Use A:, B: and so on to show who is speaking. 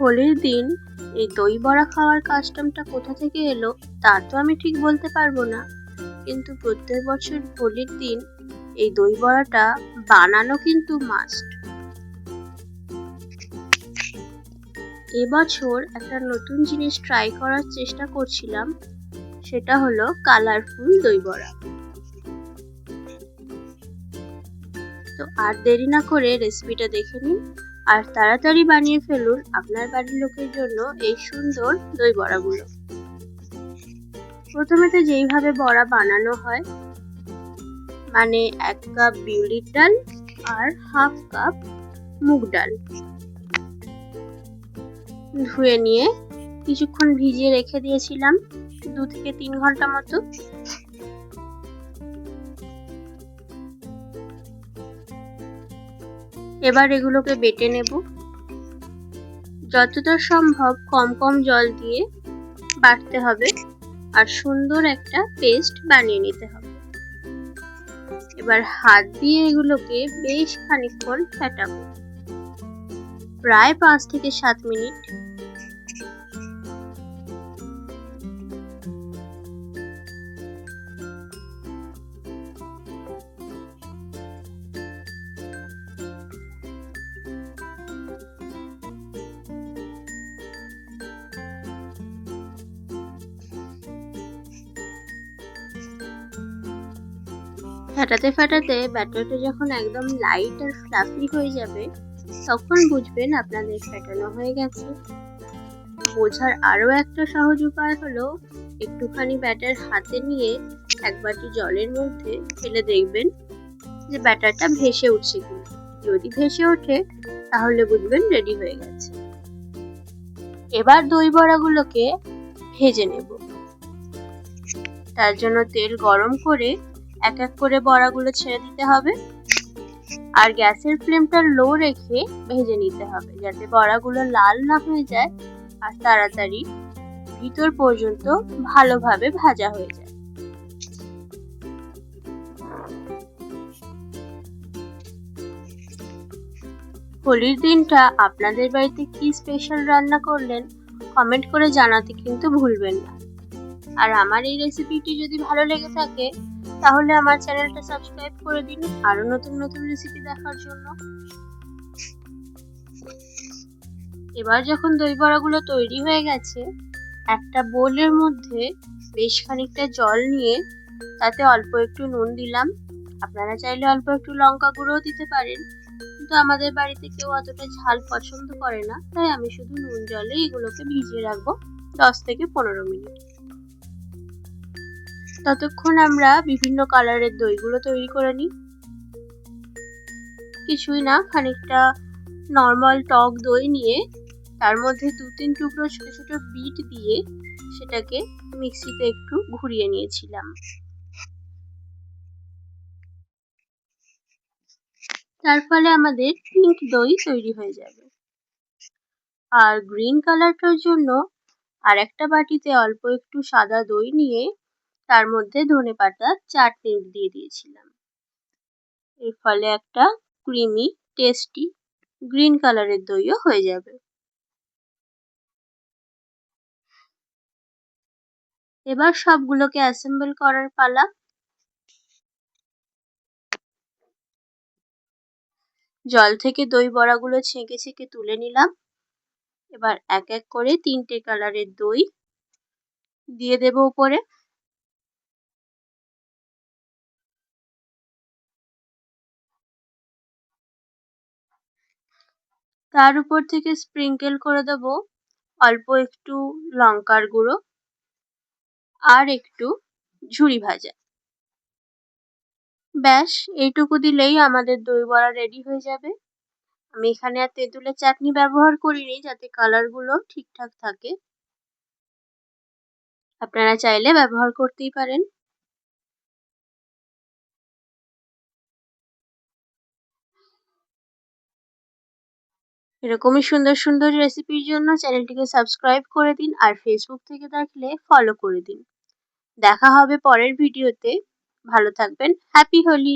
A: হোলির দিন এই দই বড়া খাওয়ার কাস্টমটা কোথা থেকে এলো তা তো আমি ঠিক বলতে পারবো না, কিন্তু প্রত্যেক বছর হোলির দিন এই দই বড়াটা বানানো কিন্তু মাস্ট। এবছর একটা নতুন জিনিস ট্রাই করার চেষ্টা করছিলাম, সেটা হলো কালারফুল দই বড়া। তো আর দেরি না করে রেসিপিটা দেখে নিন আর তাড়াতাড়ি বানিয়ে ফেলুন আপনার বাড়ির লোকের জন্য এই সুন্দর দই বড়াগুলো। প্রথমে তো যেইভাবে বড়া বানানো হয়, মানে 1 কাপ বিউলির ডাল আর হাফ কাপ মুগ ডাল ধুয়ে নিয়ে কিছুক্ষণ ভিজিয়ে রেখে দিয়েছিলাম 2 থেকে 3 ঘন্টা মতো। এবার এগুলোকে বেটে নেব। যতটা সম্ভব কম কম জল দিয়ে বাটতে হবে আর সুন্দর একটা পেস্ট বানিয়ে নিতে হবে। এবার হাত দিয়ে এগুলোকে বেশ খানিকক্ষণ ফেটাবো, প্রায় 5 থেকে 7 মিনিট। ফেটাতে ফেটাতে ব্যাটারটা যখন একদম লাইট আর ফ্লাফি হয়ে যাবে, তখন বুঝবেন আপনাদের ফেটানো হয়ে গেছে। বোঝার আরো একটা সহজ উপায় হলো একটুখানি ব্যাটার হাতে নিয়ে 1 বাটি জলের মধ্যে ফেলে দেখবেন যে ব্যাটারটা ভেসে উঠছে কিনা। যদি ভেসে ওঠে তাহলে বুঝবেন রেডি হয়ে গেছে। এবার দই বড়াগুলোকে ভেজে নেব। তার জন্য তেল গরম করে এক এক করে বড়াগুলো ছেড়ে দিতে হবে আর গ্যাসের ফ্লেমটা লো রেখে ভেজে নিতে হবে, যাতে বড়াগুলো লাল না হয়ে যায় আর তাড়াতাড়ি ভিতর পর্যন্ত ভালোভাবে ভাজা হয়ে যায়। হোলির দিনটা আপনাদের বাড়িতে কি স্পেশাল রান্না করলেন কমেন্ট করে জানাতে কিন্তু ভুলবেন না। আর আমার এই রেসিপিটি যদি ভালো লেগে থাকে তাহলে আমার চ্যানেলটা সাবস্ক্রাইব করে দিন আরো নতুন নতুন রেসিপি দেখার জন্য। এবার যখন দই বড়াগুলো তৈরি হয়ে গেছে, একটা বোলের মধ্যে বেশ খানিকটা জল নিয়ে তাতে অল্প একটু নুন দিলাম। আপনারা চাইলে অল্প একটু লঙ্কা গুঁড়োও দিতে পারেন, কিন্তু আমাদের বাড়িতে কেউ অতটা ঝাল পছন্দ করে না, তাই আমি শুধু নুন জলে এগুলোকে ভিজিয়ে রাখবো 10 থেকে 15 মিনিট। ততক্ষণ আমরা বিভিন্ন কালারের দইগুলো তৈরি করে নিই। কিছুই না, খানিকটা নর্মাল টক দই নিয়ে তার মধ্যে 2-3 টুকরো ছোট ছোট বিট দিয়ে সেটাকে মিক্সিতে একটু ঘুরিয়ে নিয়েছিলাম। তার ফলে আমাদের পিঙ্ক দই তৈরি হয়ে যাবে। আর গ্রিন কালারটার জন্য আর একটা বাটিতে অল্প একটু সাদা দই নিয়ে তার মধ্যে ধনেপাতা চাটনি দিয়ে দিয়েছিলাম। এর ফলে একটা ক্রিমি টেস্টি গ্রিন কালারের দইও হয়ে যাবে। এবার সবগুলোকে অ্যাসেম্বল করার পালা। জল থেকে দই বড়াগুলো ছেঁকে ছেঁকে তুলে নিলাম। এবার এক এক করে 3টে কালারের দই দিয়ে দেব উপরে। তার উপর থেকে স্প্রিঙ্কেল করে দেব অল্প একটু লঙ্কার গুঁড়ো আর একটু ঝুরি ভাজা। ব্যাস এইটুকু দিলেই আমাদের দই বড়া রেডি হয়ে যাবে। আমি এখানে আর তেঁতুলের চাটনি ব্যবহার করিনি, যাতে কালারগুলো ঠিকঠাক থাকে। আপনারা চাইলে ব্যবহার করতেই পারেন। এরকমই সুন্দর সুন্দর রেসিপির জন্য চ্যানেলটিকে সাবস্ক্রাইব করে দিন আর ফেসবুক থেকে দেখলে ফলো করে দিন। দেখা হবে পরের ভিডিওতে। ভালো থাকবেন। হ্যাপি হোলি।